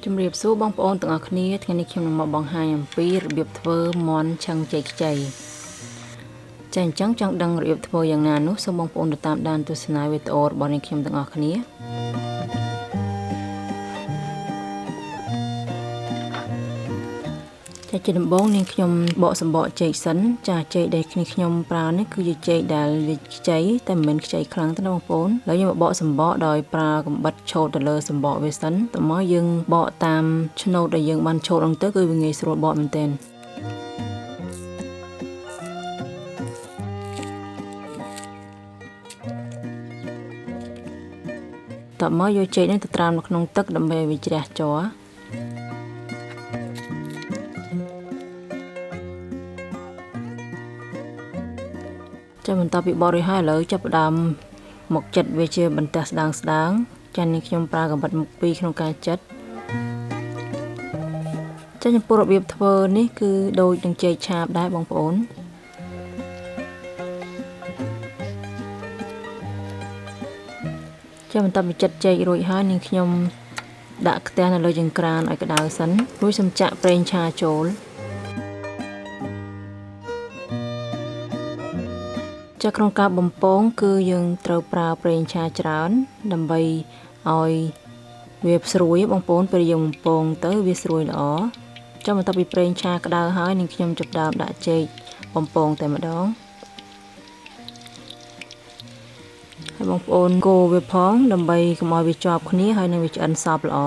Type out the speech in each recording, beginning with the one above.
ជំរាបសួរបងប្អូនទាំងអស់គ្នាថ្ងៃនេះខ្ញុំនឹងមកបង្ហាញអំពីរបៀបធ្វើមាន់ឆឹងចេកខ្ចីចាអញ្ចឹងចង់ដឹងរបៀបធ្វើយ៉ាងណានោះសូមបងប្អូនតាមដានទស្សនាវីដេអូរបស់នាងខ្ញុំទាំងអស់គ្នាចាជាដំបូងនាងខ្ញុំបកសម្បកចេកសិនចាចេកដែលខ្ញុំប្រើនេះគឺជាចេកដែលវាខ្ចីតែមិនមែនខ្ចីខ្លាំងទេណាបងប្អូនហើយយើងមកបកសម្បកដោយប្រើកាំបិតឆូតទៅលើសម្បកវាសិនតមកយើងបកតាមឆ្នូតដែលយើងបានឆូតហ្នឹងទៅគឺវាងាយស្រួលបកមែនទែនតមកយកចេកនេះទៅត្រាំនៅក្នុងទឹកដើម្បីឲ្យវាជ្រះជ័រចាំបន្តពីបរិហើយឥឡូវចាប់ផ្ដើមមកចិតវាជាបន្ទះស្ដាងចានេះខ្ញុំប្រើកាំបិតមុខ2ក្នុងការចិតចាចំពោះរបៀបធ្វើនេះគឺដូចនឹងចេកឆាបដែរបងប្អូនចាំបន្តពីចិតចេករួចហើយនាងខ្ញុំដាក់ខ្ទះនៅលើចង្ក្រានឲ្យក្តៅសិនរួចសម្ចាក់ប្រេងឆាចូលចាក្នុងការបំពងគឺយើងត្រូវប្រើប្រេងឆាច្រើនដើម្បីឲ្យវាស្រួយបងប្អូនពេលយើងបំពងទៅវាស្រួយល្អចាំបន្ទាប់ពីប្រេងឆាក្តៅហើយនាងខ្ញុំចាប់ផ្ដើមដាក់ចេកបំពងតែម្ដងហើយបងប្អូនកូរវាផងដើម្បីកុំឲ្យវាជាប់គ្នាហើយនឹងវាឆ្អិនសព្វល្អ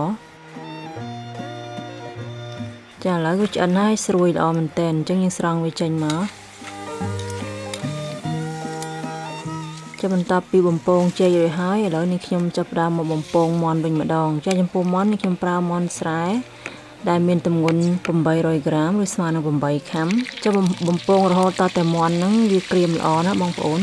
ចាឥឡូវវាឆ្អិនហើយស្រួយល្អមែនតើអញ្ចឹងយើងស្រង់វាចេញមកចាំបន្ទាប់ពីបំពងចេករួចហើយឥឡូវនេះខ្ញុំចាប់ផ្ដើមមកបំពងមាន់វិញម្ដងចាចំពោះមាន់នេះខ្ញុំប្រើមាន់ស្រែដែលមានទម្ងន់800ក្រាមឬស្មើនឹង8ខាំចាំបំពងរហូតដល់តែមាន់ហ្នឹងវាក្រៀមល្អណាបងប្អូន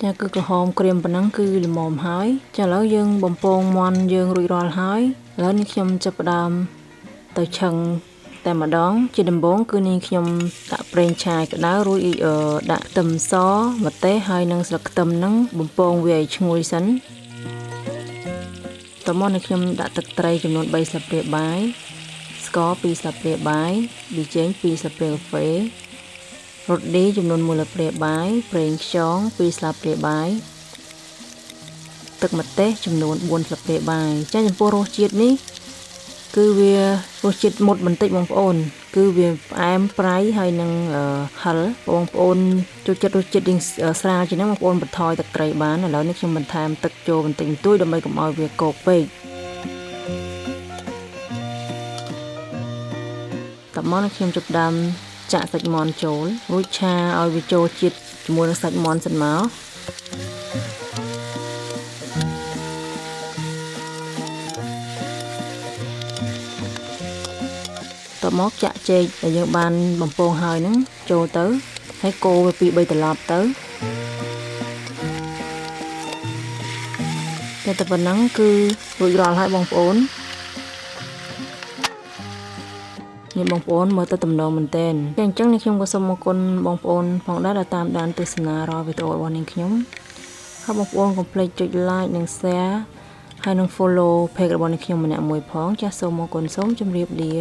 ចាគឺក្រហមក្រៀមប៉ុណ្ណឹងគឺល្មមហើយចាឥឡូវយើងបំពងមាន់យើងរួចរាល់ហើយឥឡូវនេះខ្ញុំចាប់ផ្ដើមទៅឆឹងតែម្ដងជាដំបូងគឺនេះខ្ញុំដាក់ប្រេងឆាក្តៅរួចដាក់ខ្ទឹមសម្ទេសហើយនិងស្លឹកខ្ទឹមហ្នឹងបំពងវាឲ្យឈ្ងុយសិនតមកនេះខ្ញុំដាក់ទឹកត្រីចំនួន3ស្លាបព្រាបាយស្ករ2ស្លាបព្រាបាយប៊ីចេង2ស្លាបព្រាកាហ្វេរ៉ូឌីចំនួន1ស្លាបព្រាបាយប្រេងខ្យង2ស្លាបព្រាបាយទឹកម្ទេសចំនួន4ស្លាបព្រាបាយចាចំពោះរសជាតិនេះគឺវារសជាតិមុតបន្តិចបងប្អូនគឺវាផ្អែមប្រៃហើយនឹងហឹរបងប្អូនចូលចិត្តរសជាតិស្រាលជាងហ្នឹងបងប្អូនបន្ថយទឹកត្រីបានឥឡូវនេះខ្ញុំបន្ថែមទឹកចូលបន្តិចបន្តួចដើម្បីកុំឲ្យវាកកពេកតមកនេះខ្ញុំចាប់ដើមចាក់សាច់មាន់ចូលរួចឆាឲ្យវាចូលជាតិជាមួយនឹងសាច់មាន់សិនមកតមកចាក់ចេកដែលយើងបានបំពងហើយហ្នឹងចូលទៅហើយកូរវា2-3ត្រឡប់ទៅតែប៉ុណ្ណឹងគឺរួចរាល់ហើយបងប្អូននេះបងប្អូនមើលទៅទំនងមែនទែនអញ្ចឹងនេះខ្ញុំក៏សូមអរគុណបងប្អូនផងដែរដែលតាមដានទស្សនារាល់វីដេអូរបស់នាងខ្ញុំហើយបងប្អូនកុំភ្លេចចុច like និង share ហើយនិង follow page របស់នាងខ្ញុំម្នាក់មួយផងចាសសូមអរគុណសូមជម្រាបលា